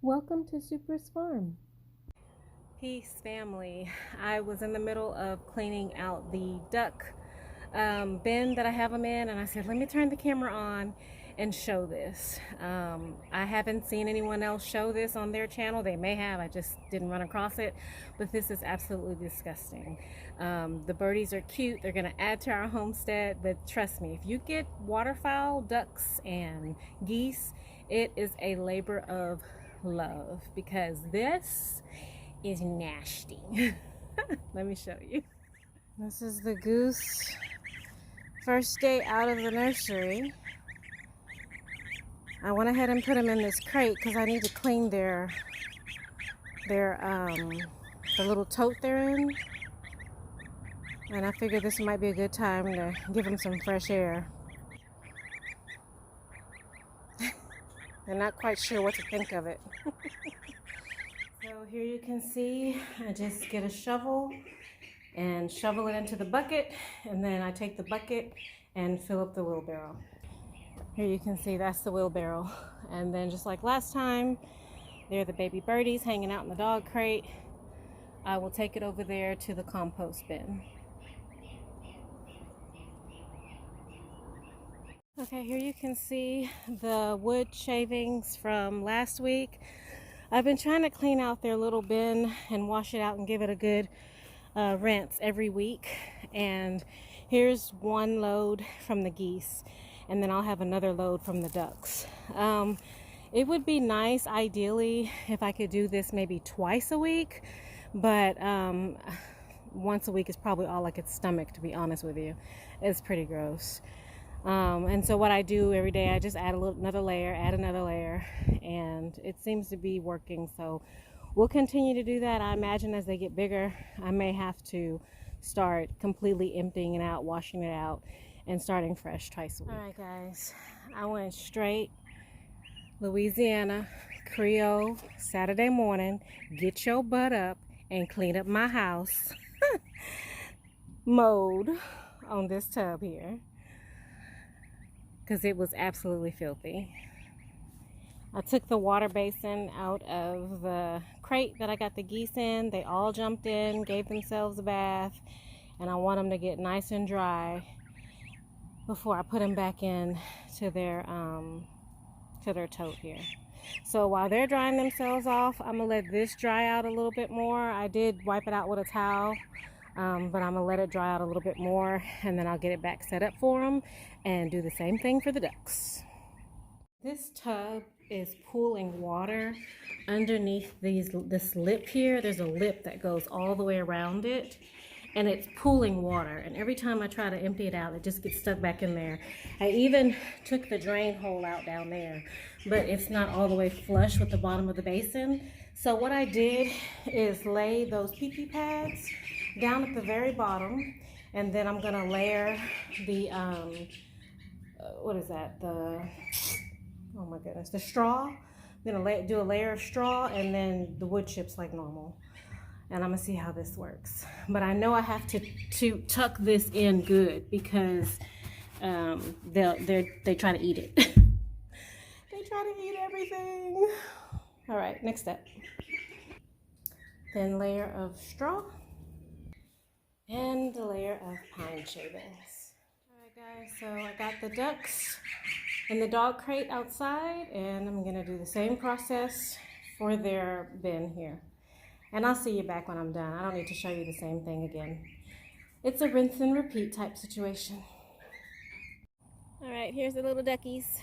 Welcome to supersfarm. Peace, family. I was in the middle of cleaning out the duck bin that I have them in, and I said, let me turn the camera on and show this. I haven't seen anyone else show this on their channel. They may have, I just didn't run across it, but this is absolutely disgusting. The birdies are cute. They're going to add to our homestead, but trust me, if you get waterfowl, ducks, and geese, it is a labor of love because this is nasty. Let me show you. This is the goose. First day out of the nursery. I went ahead and put them in this crate because I need to clean the little tote they're in. And I figured this might be a good time to give them some fresh air. I'm not quite sure what to think of it. So here you can see, I just get a shovel and shovel it into the bucket, and then I take the bucket and fill up the wheelbarrow. Here you can see that's the wheelbarrow. And then just like last time, there are the baby birdies hanging out in the dog crate. I will take it over there to the compost bin. Okay, here you can see the wood shavings from last week. I've been trying to clean out their little bin and wash it out and give it a good rinse every week. And here's one load from the geese, and then I'll have another load from the ducks. It would be nice, ideally, if I could do this maybe twice a week, but once a week is probably all I could stomach, to be honest with you. It's pretty gross. And so what I do every day, I just add another layer, and it seems to be working. So we'll continue to do that. I imagine as they get bigger, I may have to start completely emptying it out, washing it out, and starting fresh twice a week. All right, guys, I went straight Louisiana Creole Saturday morning. Get your butt up and clean up my house mode on this tub here, because it was absolutely filthy. I took the water basin out of the crate that I got the geese in. They all jumped in, gave themselves a bath, and I want them to get nice and dry before I put them back in to their tote here. So while they're drying themselves off, I'm gonna let this dry out a little bit more. I did wipe it out with a towel, but I'm gonna let it dry out a little bit more, and then I'll get it back set up for them and do the same thing for the ducks. This tub is pooling water underneath this lip here. There's a lip that goes all the way around it, and it's pooling water. And every time I try to empty it out, it just gets stuck back in there. I even took the drain hole out down there, but it's not all the way flush with the bottom of the basin. So what I did is lay those pee-pee pads down at the very bottom, and then I'm gonna layer the what is that, oh my goodness, the straw. I'm gonna do a layer of straw and then the wood chips like normal, and I'm gonna see how this works. But I know I have to tuck this in good because they try to eat it. They try to eat everything. All right, next step. Then layer of straw and a layer of pine shavings. All right, guys, so I got the ducks in the dog crate outside, and I'm gonna do the same process for their bin here. And I'll see you back when I'm done. I don't need to show you the same thing again. It's a rinse and repeat type situation. All right, here's the little duckies.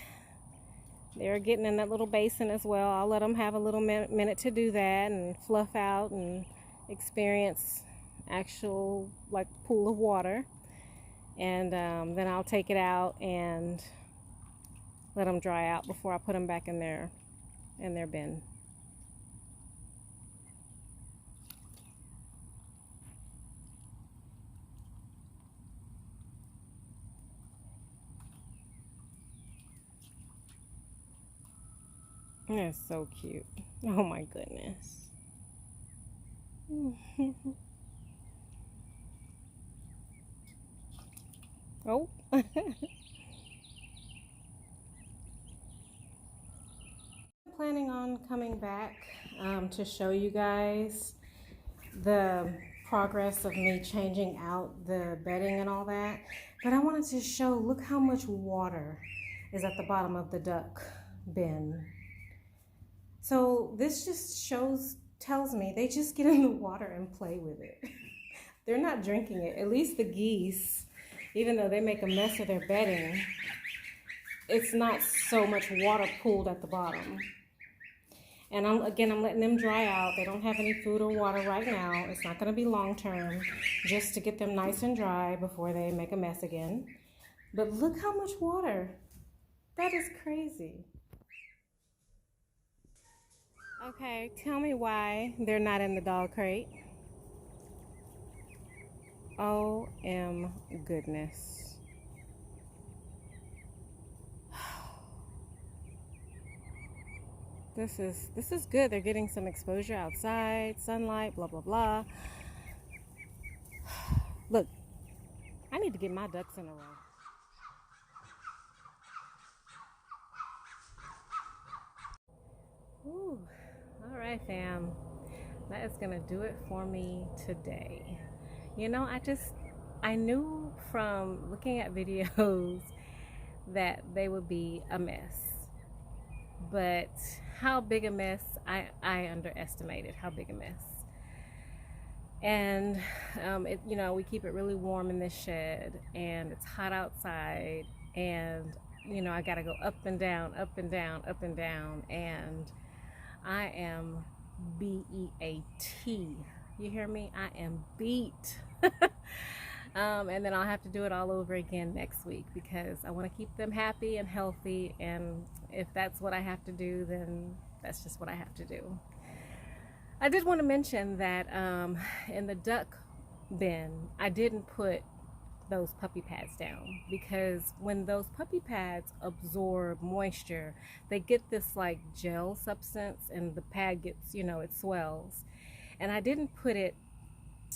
They're getting in that little basin as well. I'll let them have a little minute to do that and fluff out and experience actual like pool of water. And then I'll take it out and let them dry out before I put them back in their bin. That's so cute. Oh my goodness. Oh. planning on coming back to show you guys the progress of me changing out the bedding and all that. But I wanted to show, look how much water is at the bottom of the duck bin. So this just tells me they just get in the water and play with it. They're not drinking it. At least the geese, even though they make a mess of their bedding, it's not so much water pooled at the bottom. And I'm letting them dry out. They don't have any food or water right now. It's not going to be long term, just to get them nice and dry before they make a mess again. But look how much water. That is crazy. Okay, tell me why they're not in the dog crate. OM goodness. This is good. They're getting some exposure outside, sunlight, blah, blah, blah. Look, I need to get my ducks in a row. Ooh, all right, fam. That is going to do it for me today. You know, I knew from looking at videos that they would be a mess. But how big a mess, I underestimated how big a mess. And you know, we keep it really warm in this shed, and it's hot outside, and you know, I gotta go up and down, up and down, up and down, and I am B-E-A-T. You hear me? I am beat. And then I'll have to do it all over again next week because I want to keep them happy and healthy, and if that's what I have to do, then that's just what I have to do. I did want to mention that in the duck bin, I didn't put those puppy pads down because when those puppy pads absorb moisture, they get this like gel substance, and the pad gets, you know, it swells. And I didn't put it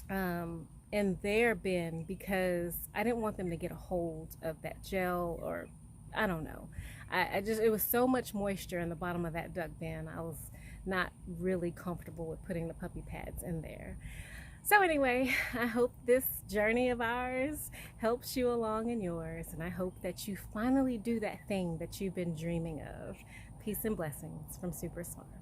in their bin because I didn't want them to get a hold of that gel, or I don't know. It was so much moisture in the bottom of that duck bin. I was not really comfortable with putting the puppy pads in there. So anyway, I hope this journey of ours helps you along in yours, and I hope that you finally do that thing that you've been dreaming of. Peace and blessings from Supersfarm.